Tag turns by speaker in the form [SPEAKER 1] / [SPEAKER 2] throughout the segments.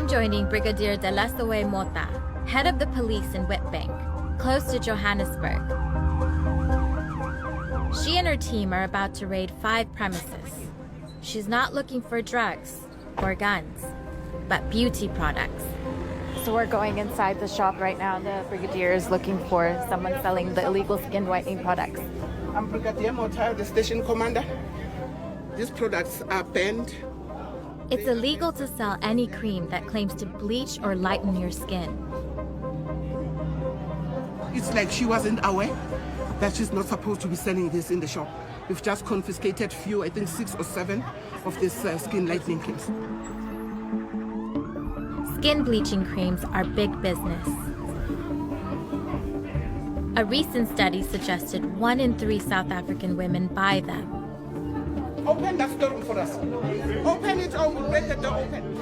[SPEAKER 1] I'm joining Brigadier Delesoe Mota, head of the police in Witbank, close to Johannesburg. She and her team are about to raid 5 premises. She's not looking for drugs or guns, but beauty products. So we're going inside the shop right now. The Brigadier is looking for someone selling the illegal skin whitening products.
[SPEAKER 2] I'm Brigadier Mota, the station commander. These products are banned.
[SPEAKER 1] It's illegal to sell any cream that claims to bleach or lighten your skin.
[SPEAKER 2] It's like she wasn't aware that she's not supposed to be selling this in the shop. We've just confiscated few, I think 6 or 7 of these skin lightening creams.
[SPEAKER 1] Skin bleaching creams are big business. A recent study suggested 1 in 3 South African women buy them.
[SPEAKER 2] Open that storeroom for us. Open it or we'll break the door open.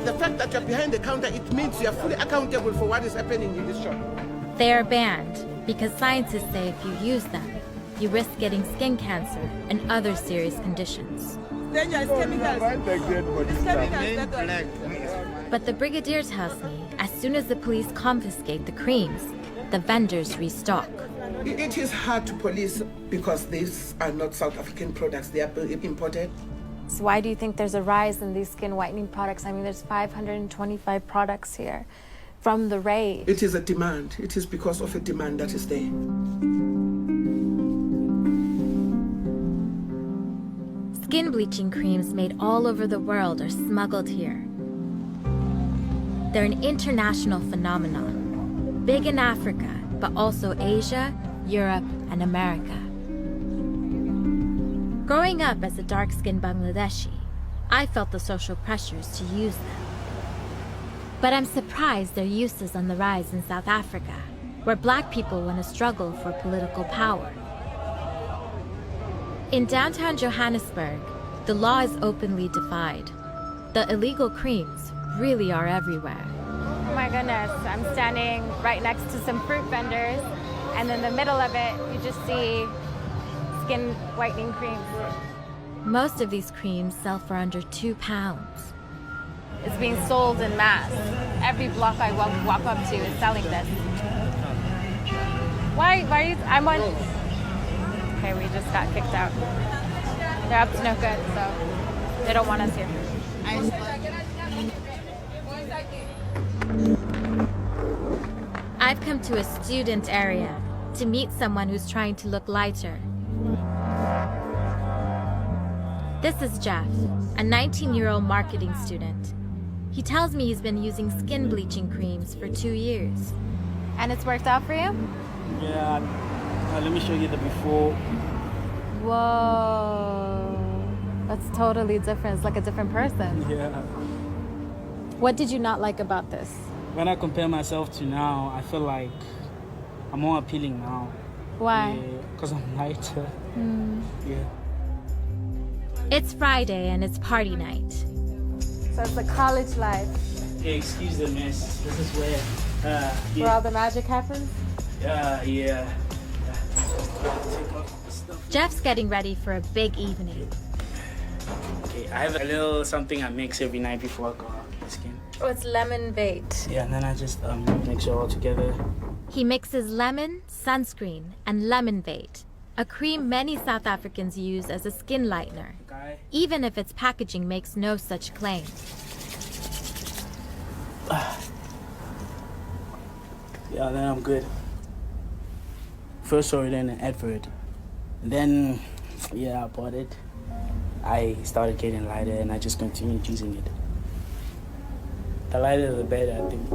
[SPEAKER 2] The fact that you're behind the counter, it means you're fully accountable for what is happening in this shop.
[SPEAKER 1] They are banned because scientists say if you use them, you risk getting skin cancer and other serious conditions.
[SPEAKER 3] Dangerous chemicals. It's chemicals.
[SPEAKER 1] But the Brigadier tells me as soon as the police confiscate the creams, the vendors restock.
[SPEAKER 2] It is hard to police because these are not South African products, they are imported.
[SPEAKER 1] So why do you think there's a rise in these skin whitening products? I mean, there's 525 products here from the raid.
[SPEAKER 2] It is a demand. It is because of a demand that is there.
[SPEAKER 1] Skin bleaching creams made all over the world are smuggled here. They're an international phenomenon, big in Africa, but also Asia, Europe, and America. Growing up as a dark-skinned Bangladeshi, I felt the social pressures to use them. But I'm surprised their use is on the rise in South Africa, where Black people want to struggle for political power. In downtown Johannesburg, the law is openly defied. The illegal creams really are everywhere. Oh my goodness, I'm standing right next to some fruit vendors, and in the middle of it, you just see skin whitening creams. Most of these creams sell for under £2. It's being sold in mass. Every block I walk up to is selling this. Why are you, I'm on... Okay, we just got kicked out. They're up to no good, so they don't want us here. I've come to a student area to meet someone who's trying to look lighter. This is Jeff, a 19-year-old marketing student. He tells me he's been using skin bleaching creams for 2 years. And it's worked out for you?
[SPEAKER 4] Yeah, let me show you the before.
[SPEAKER 1] Whoa, that's totally different. It's like a different person.
[SPEAKER 4] Yeah.
[SPEAKER 1] What did you not like about this?
[SPEAKER 4] When I compare myself to now, I feel like I'm more appealing now.
[SPEAKER 1] Why?
[SPEAKER 4] Because I'm lighter. Yeah.
[SPEAKER 1] It's Friday and it's party night. So it's the college life.
[SPEAKER 4] Hey, excuse the mess. This is where...
[SPEAKER 1] Where all the magic happens?
[SPEAKER 4] Yeah.
[SPEAKER 1] Jeff's getting ready for a big evening.
[SPEAKER 4] Okay, I have a little something I mix every night before I go out with the skin.
[SPEAKER 1] Oh, it's lemon bait.
[SPEAKER 4] Yeah, and then I just mix it all together.
[SPEAKER 1] He mixes lemon, sunscreen, and lemon bait, a cream many South Africans use as a skin lightener, even if its packaging makes no such claim.
[SPEAKER 4] Yeah, then I'm good. First saw it in an advert. And then, yeah, I bought it. I started getting lighter and I just continued using it. The lighter the better, I think.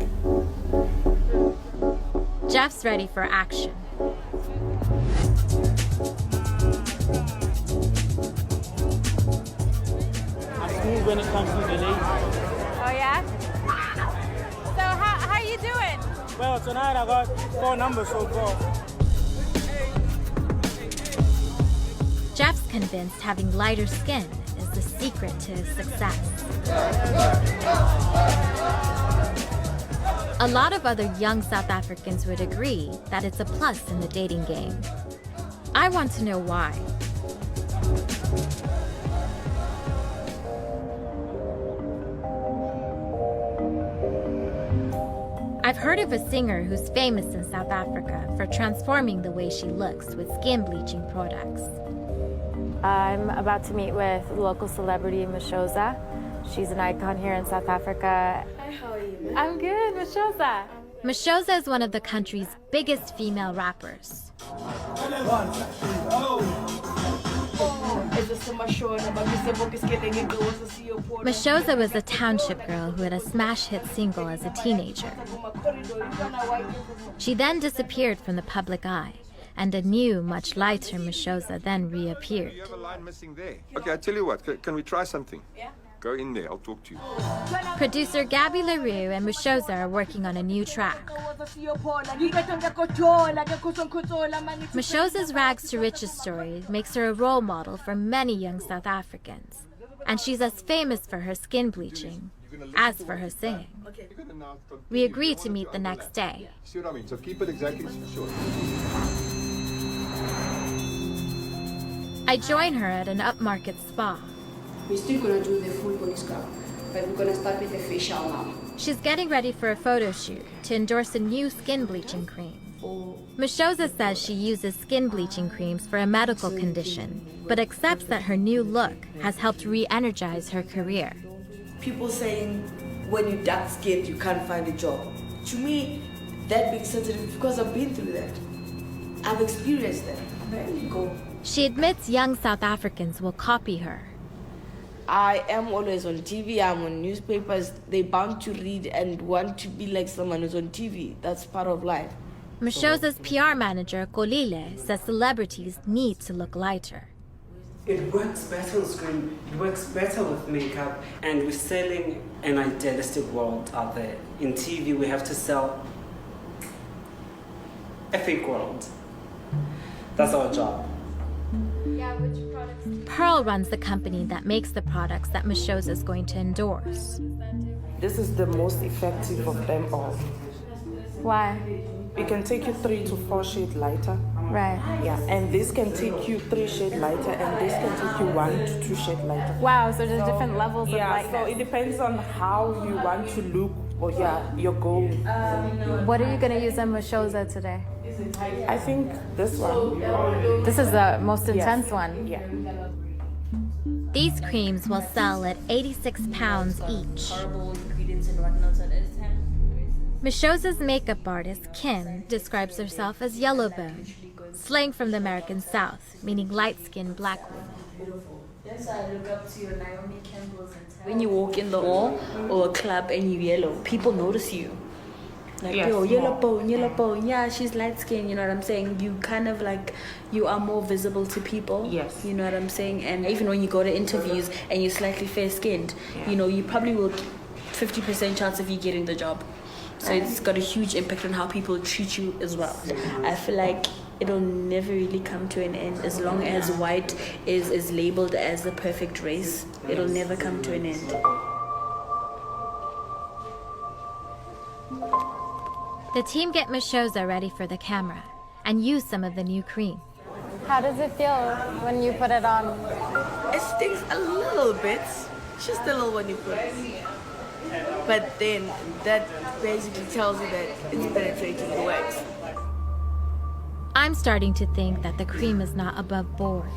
[SPEAKER 1] Jeff's ready for action.
[SPEAKER 4] I'm smooth when it comes to the ladies.
[SPEAKER 1] Oh yeah? So how you doing?
[SPEAKER 4] Well, tonight I got 4 numbers so far.
[SPEAKER 1] Jeff's convinced having lighter skin is the secret to his success. A lot of other young South Africans would agree that it's a plus in the dating game. I want to know why. heard of a singer who's famous in South Africa for transforming the way she looks with skin bleaching products. I'm about to meet with local celebrity Mashoza. She's an icon here in South Africa.
[SPEAKER 5] Hi, how are you?
[SPEAKER 1] I'm good, Mashoza. Mashoza is one of the country's biggest female rappers. Mashoza was a township girl who had a smash hit single as a teenager. She then disappeared from the public eye, and a new, much lighter Mashoza then reappeared.
[SPEAKER 6] You have a line missing there. Okay, I tell you what, can we try something? Yeah. Go in there, I'll talk to you.
[SPEAKER 1] Producer Gabby LaRue and Mashoza are working on a new track. Mashoza's rags to riches story makes her a role model for many young South Africans. And she's as famous for her skin bleaching as for her singing. We agree to meet the next day.
[SPEAKER 6] See what I mean? So keep it exactly short.
[SPEAKER 1] I join her at an upmarket spa.
[SPEAKER 5] We're still gonna do the full body scrub, but we're gonna start with the facial now.
[SPEAKER 1] She's getting ready for a photo shoot to endorse a new skin bleaching cream. Mashoza says she uses skin bleaching creams for a medical condition, but accepts that her new look has helped re-energize her career.
[SPEAKER 7] People saying when you're dark skinned you can't find a job. To me, that makes sense because I've been through that. I've experienced that. There you go.
[SPEAKER 1] She admits young South Africans will copy her.
[SPEAKER 7] I am always on TV, I'm on newspapers. They're bound to read and want to be like someone who's on TV. That's part of life.
[SPEAKER 1] Mashoza's PR manager, Kolile, says celebrities need to look lighter.
[SPEAKER 8] It works better on screen, it works better with makeup, and we're selling an idealistic world out there. In TV, we have to sell a fake world. That's our job.
[SPEAKER 1] Pearl runs the company that makes the products that Mashoza is going to endorse.
[SPEAKER 9] This is the most effective of them all.
[SPEAKER 1] Why?
[SPEAKER 9] It can take you 3 to 4 shades lighter.
[SPEAKER 1] Right.
[SPEAKER 9] Yeah, and this can take you 3 shades lighter, and this can take you 1 to 2 shades lighter.
[SPEAKER 1] Wow, so there's different levels of
[SPEAKER 9] Yeah,
[SPEAKER 1] lightness.
[SPEAKER 9] so it depends on how you want to look, or your goal.
[SPEAKER 1] What are you going to use on Mashoza today?
[SPEAKER 9] I think this one.
[SPEAKER 1] This is the most intense one.
[SPEAKER 9] Yeah.
[SPEAKER 1] These creams will sell at 86 pounds each. Mashoza's makeup artist, Kim, describes herself as yellowbone, slang from the American South, meaning light-skinned black woman.
[SPEAKER 7] When you walk in the mall or a club and you're yellow, people notice you. Like,
[SPEAKER 9] Yes,
[SPEAKER 7] yo, yellow bone, yeah, she's light skinned, you know what I'm saying? You kind of like, you are more visible to people.
[SPEAKER 9] Yes.
[SPEAKER 7] You know what I'm saying? And even when you go to interviews and you're slightly fair skinned, you know, you probably will 50% chance of you getting the job. So it's got a huge impact on how people treat you as well. I feel like it'll never really come to an end as long as white is labeled as the perfect race. It'll never come to an end.
[SPEAKER 1] The team get Mashoza ready for the camera and use some of the new cream. How does it feel when you put it on?
[SPEAKER 7] It stings a little bit, just a little when you put it. But then that basically tells you that it's penetrating the wax.
[SPEAKER 1] I'm starting to think that the cream is not above board.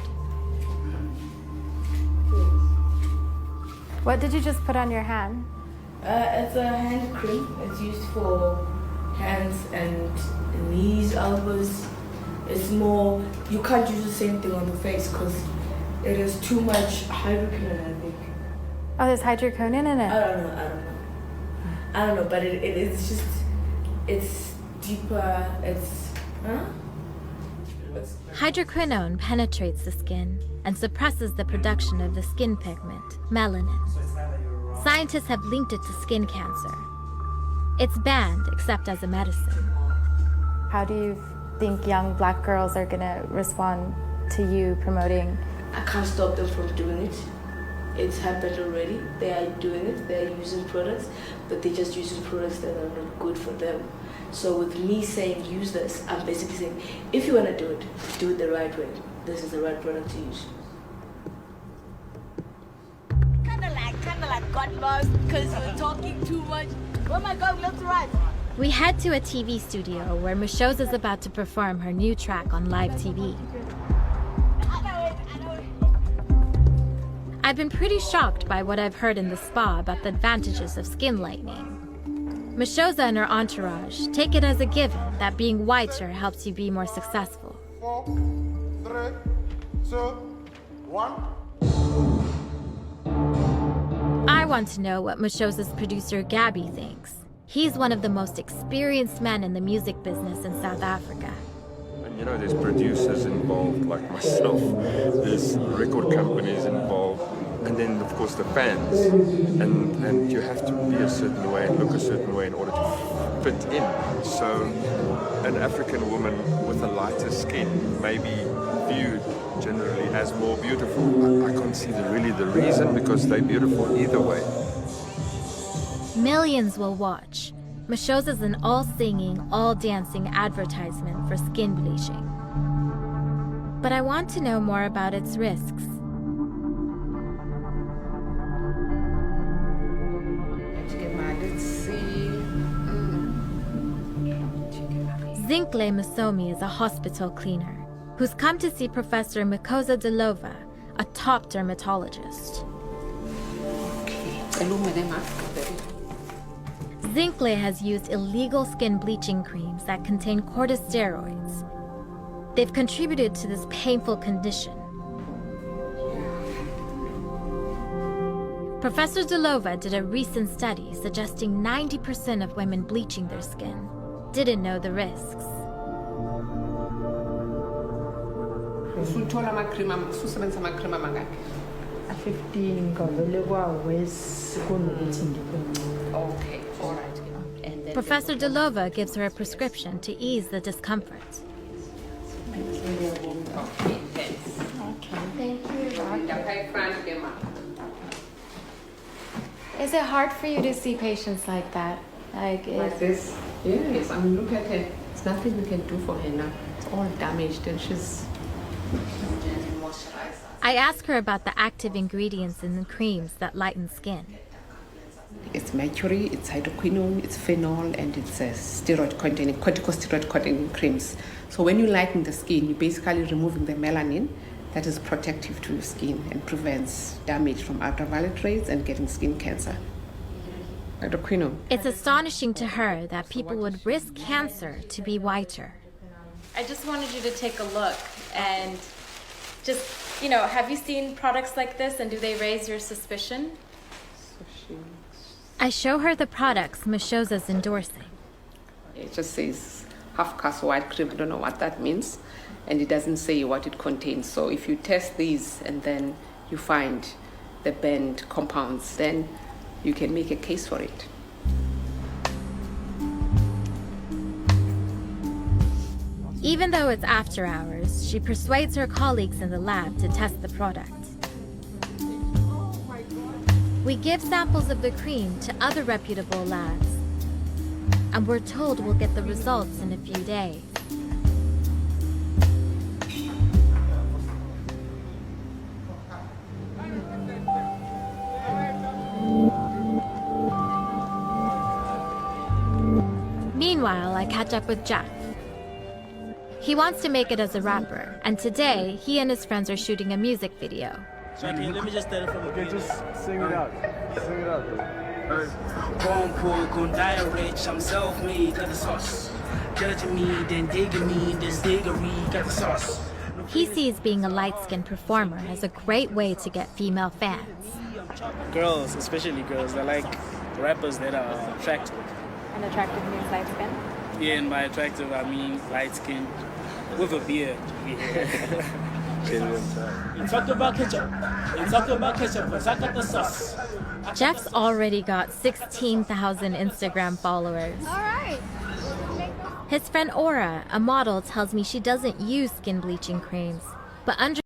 [SPEAKER 1] What did you just put on your hand?
[SPEAKER 7] It's a hand cream. It's used for hands and knees, elbows. It's more, you can't use the same thing on the face because it is too much hydroquinone, I think.
[SPEAKER 1] Oh, there's hydroquinone in it?
[SPEAKER 7] I don't know, but it's just, it's deeper,
[SPEAKER 1] Hydroquinone penetrates the skin and suppresses the production of the skin pigment, melanin. Scientists have linked it to skin cancer. It's banned except as a medicine. How do you think young black girls are gonna respond to you promoting?
[SPEAKER 7] I can't stop them from doing it. It's happened already. They are doing it. They are using products, but they're just using products that are not good for them. So with me saying use this, I'm basically saying if you want to do it the right way. This is the right product to use. Kind of like got lost because we're talking too much. Oh my God, left to right.
[SPEAKER 1] We head to a TV studio where Moshoza is about to perform her new track on live TV. I've been pretty shocked by what I've heard in the spa about the advantages of skin lightening. Moshoza and her entourage take it as a given that being whiter helps you be more successful.
[SPEAKER 10] 4, 3, 2, 1.
[SPEAKER 1] I want to know what Moshoza's producer Gabby thinks. He's one of the most experienced men in the music business in South Africa.
[SPEAKER 6] And you know, there's producers involved like myself, there's record companies involved, and then of course the fans. And you have to be a certain way and look a certain way in order to fit in. So an African woman with a lighter skin may be viewed generally as more beautiful. I can't see really the reason, because they're beautiful either way.
[SPEAKER 1] Millions will watch. Moshoza's an all-singing, all-dancing advertisement for skin bleaching. But I want to know more about its risks. Zinhle Musomi is a hospital cleaner who's come to see Professor Mikoza Delova, a top dermatologist. Zinhle has used illegal skin bleaching creams that contain corticosteroids. They've contributed to this painful condition. Professor Delova did a recent study suggesting 90% of women bleaching their skin didn't know the risks.
[SPEAKER 5] Okay, all right.
[SPEAKER 1] Professor Delova gives her a prescription to ease the discomfort. Is it hard for you to see patients like that?
[SPEAKER 11] Like this? Yes, I mean, look at her. There's nothing we can do for her now. It's all damaged and she's...
[SPEAKER 1] I ask her about the active ingredients in the creams that lighten skin.
[SPEAKER 11] It's mercury, it's hydroquinone, it's phenol, and it's steroid-containing, corticosteroid-containing creams. So when you lighten the skin, you're basically removing the melanin that is protective to your skin and prevents damage from ultraviolet rays and getting skin cancer. Hydroquinone.
[SPEAKER 1] It's astonishing to her that people would risk cancer to be whiter.
[SPEAKER 7] I just wanted you to take a look and just, have you seen products like this, and do they raise your suspicion?
[SPEAKER 1] I show her the products Moshoza's endorsing.
[SPEAKER 11] It just says half-cast white cream. I don't know what that means. And it doesn't say what it contains. So if you test these and then you find the banned compounds, then you can make a case for it.
[SPEAKER 1] Even though it's after hours, she persuades her colleagues in the lab to test the product. We give samples of the cream to other reputable labs, and we're told we'll get the results in a few days. Meanwhile, I catch up with Jeff. He wants to make it as a rapper, and today he and his friends are shooting a music video.
[SPEAKER 4] Okay, let me just tell it from the beginning.
[SPEAKER 10] Just sing it out. Sing it out.
[SPEAKER 4] Born poor, gon' die rich. I'm self-made, got the sauce. Judging me, then digging me, this diggery, got the sauce.
[SPEAKER 1] He sees being a light-skinned performer as a great way to get female fans.
[SPEAKER 4] Girls, especially girls, they like rappers that are attractive.
[SPEAKER 1] And attractive means light-skinned?
[SPEAKER 4] Yeah, and by attractive, I mean light-skinned with a beard. You talk about ketchup. You talk about ketchup, but I got the sauce.
[SPEAKER 1] Jeff's already got 16,000 Instagram followers.
[SPEAKER 3] All right.
[SPEAKER 1] His friend Aura, a model, tells me she doesn't use skin bleaching creams, but